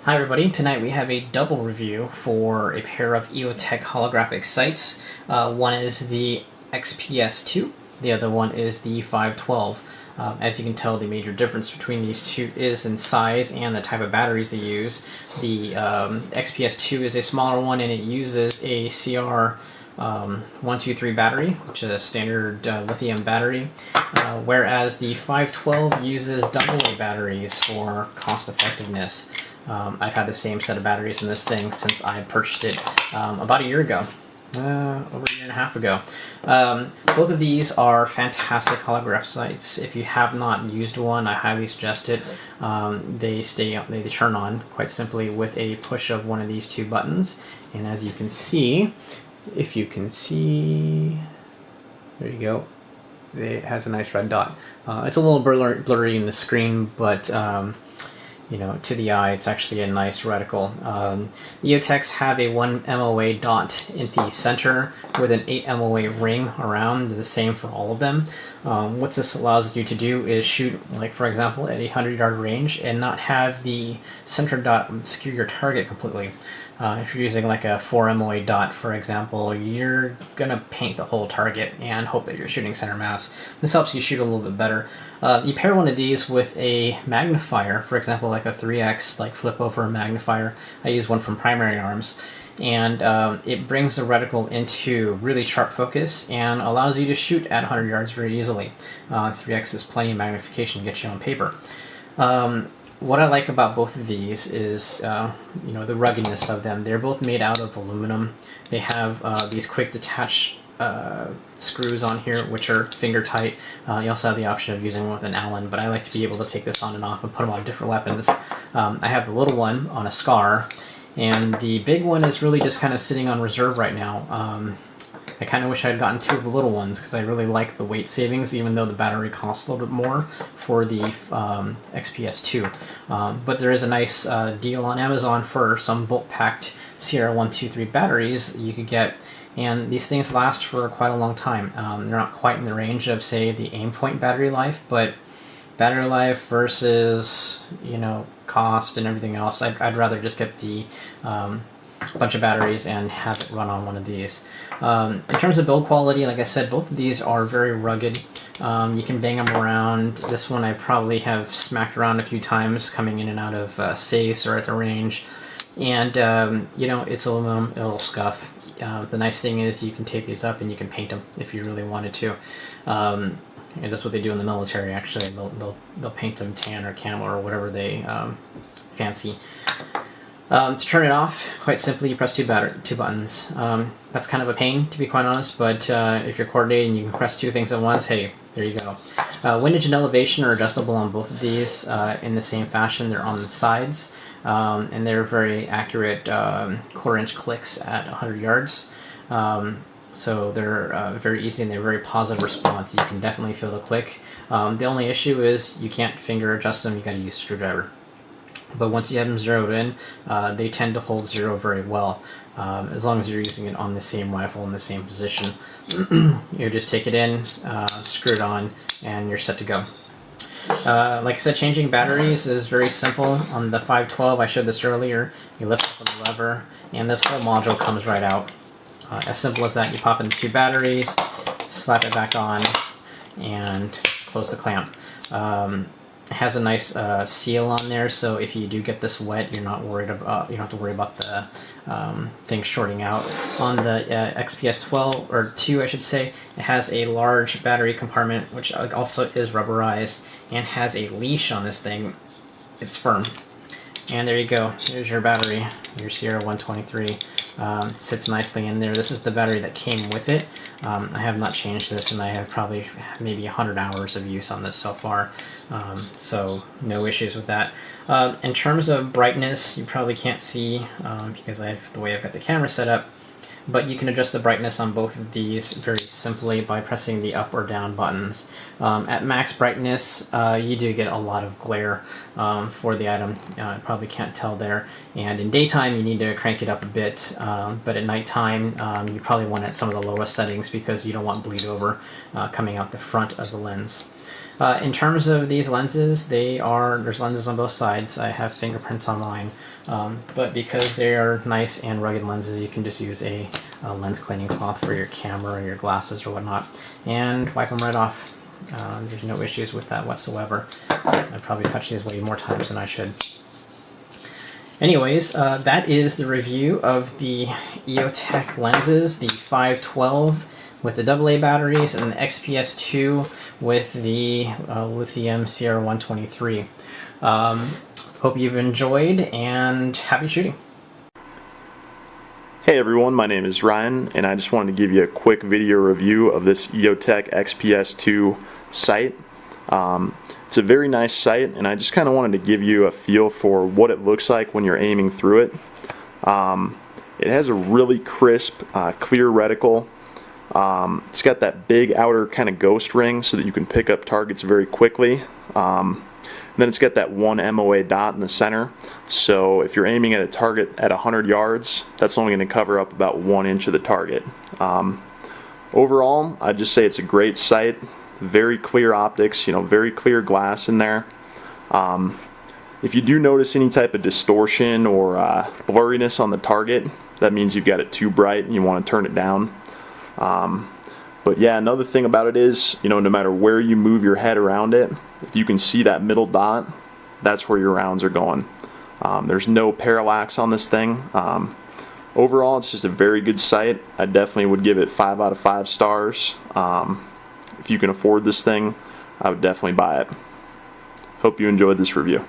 Hi everybody, tonight we have a double review for a pair of EOTECH holographic sights. One is the XPS2, the other one is the 512. As you can tell, the major difference between these two is in size and the type of batteries they use. The XPS2 is a smaller one and it uses a CR 123 battery, which is a standard lithium battery, whereas the 512 uses AA batteries for cost effectiveness. I've had the same set of batteries in this thing since I purchased it about a year ago. Over a year and a half ago. Both of these are fantastic holograph sights. If you have not used one, I highly suggest it. They turn on quite simply with a push of one of these two buttons. And as you can see, there you go. It has a nice red dot. It's a little blurry in the screen, but you know, to the eye, it's actually a nice reticle. The EOTECHs have a 1 MOA dot in the center with an 8 MOA ring around, the same for all of them. What this allows you to do is shoot, like for example, at a 100-yard range and not have the center dot obscure your target completely. If you're using like a 4 MOA dot, for example, you're going to paint the whole target and hope that you're shooting center mass. This helps you shoot a little bit better. You pair one of these with a magnifier, for example, like a 3x, like flip over magnifier. I use one from Primary Arms, and it brings the reticle into really sharp focus and allows you to shoot at 100 yards very easily. 3x is plenty of magnification to get you on paper. What I like about both of these is, you know, the ruggedness of them. They're both made out of aluminum. They have these quick detach screws on here, which are finger tight. You also have the option of using one with an Allen, but I like to be able to take this on and off and put them on different weapons. I have the little one on a SCAR, and the big one is really just kind of sitting on reserve right now. I kind of wish I had gotten two of the little ones because I really like the weight savings, even though the battery costs a little bit more for the XPS2. But there is a nice deal on Amazon for some bulk-packed CR123 batteries you could get, and these things last for quite a long time. They're not quite in the range of, say, the Aimpoint battery life, but battery life versus, you know, cost and everything else, I'd rather just get the bunch of batteries and have it run on one of these. In terms of build quality, like I said, both of these are very rugged. You can bang them around. This one I probably have smacked around a few times coming in and out of safes or at the range. And, you know, it's aluminum, it'll scuff. The nice thing is you can tape these up and you can paint them if you really wanted to. And that's what they do in the military, actually. They'll paint them tan or camel or whatever they fancy. To turn it off, quite simply, you press two buttons. That's kind of a pain, to be quite honest, but if you're coordinating, you can press two things at once. Hey, there you go. Windage and elevation are adjustable on both of these in the same fashion. They're on the sides, and they're very accurate quarter-inch clicks at 100 yards. So they're very easy and they're very positive response. You can definitely feel the click. The only issue is you can't finger adjust them. You got to use a screwdriver. But once you have them zeroed in, they tend to hold zero very well, as long as you're using it on the same rifle in the same position. You just take it in, screw it on, and you're set to go. Like I said, changing batteries is very simple. On the 512, I showed this earlier, you lift up the lever, and this whole module comes right out. As simple as that. You pop in the two batteries, slap it back on, and close the clamp. It has a nice seal on there, so if you do get this wet, you're not worried about. You don't have to worry about the thing shorting out. On the XPS12 or 2, I should say, it has a large battery compartment, which also is rubberized and has a leash on this thing. It's firm. And there you go. Here's your battery, your CR123. Sits nicely in there. This is the battery that came with it. I have not changed this, and I have probably maybe 100 hours of use on this so far, so no issues with that. In terms of brightness, you probably can't see because I have the way I've got the camera set up, but you can adjust the brightness on both of these very simply by pressing the up or down buttons. At max brightness, you do get a lot of glare for the item. You probably can't tell there. And in daytime, you need to crank it up a bit, but at nighttime, you probably want it at some of the lowest settings because you don't want bleed over coming out the front of the lens. In terms of these lenses, there's lenses on both sides. I have fingerprints on mine, but because they are nice and rugged lenses, you can just use a lens cleaning cloth for your camera or your glasses or whatnot, and wipe them right off. There's no issues with that whatsoever. I probably touched these way more times than I should. Anyways, that is the review of the EOTECH lenses, the 512 with the AA batteries and the XPS2 with the lithium CR123. Hope you've enjoyed, and happy shooting. Hey everyone, my name is Ryan, and I just wanted to give you a quick video review of this EOTECH XPS2 sight. It's a very nice sight, and I just kind of wanted to give you a feel for what it looks like when you're aiming through it. It has a really crisp, clear reticle. It's got that big outer kind of ghost ring so that you can pick up targets very quickly. Then it's got that one MOA dot in the center, so if you're aiming at a target at 100 yards, that's only going to cover up about 1 inch of the target. Overall, I'd just say it's a great sight. Very clear optics, very clear glass in there. If you do notice any type of distortion or blurriness on the target, that means you've got it too bright and you want to turn it down. But yeah, another thing about it is, no matter where you move your head around it, if you can see that middle dot, that's where your rounds are going. There's no parallax on this thing. Overall, it's just a very good sight. I definitely would give it 5 out of 5 stars. If you can afford this thing, I would definitely buy it. Hope you enjoyed this review.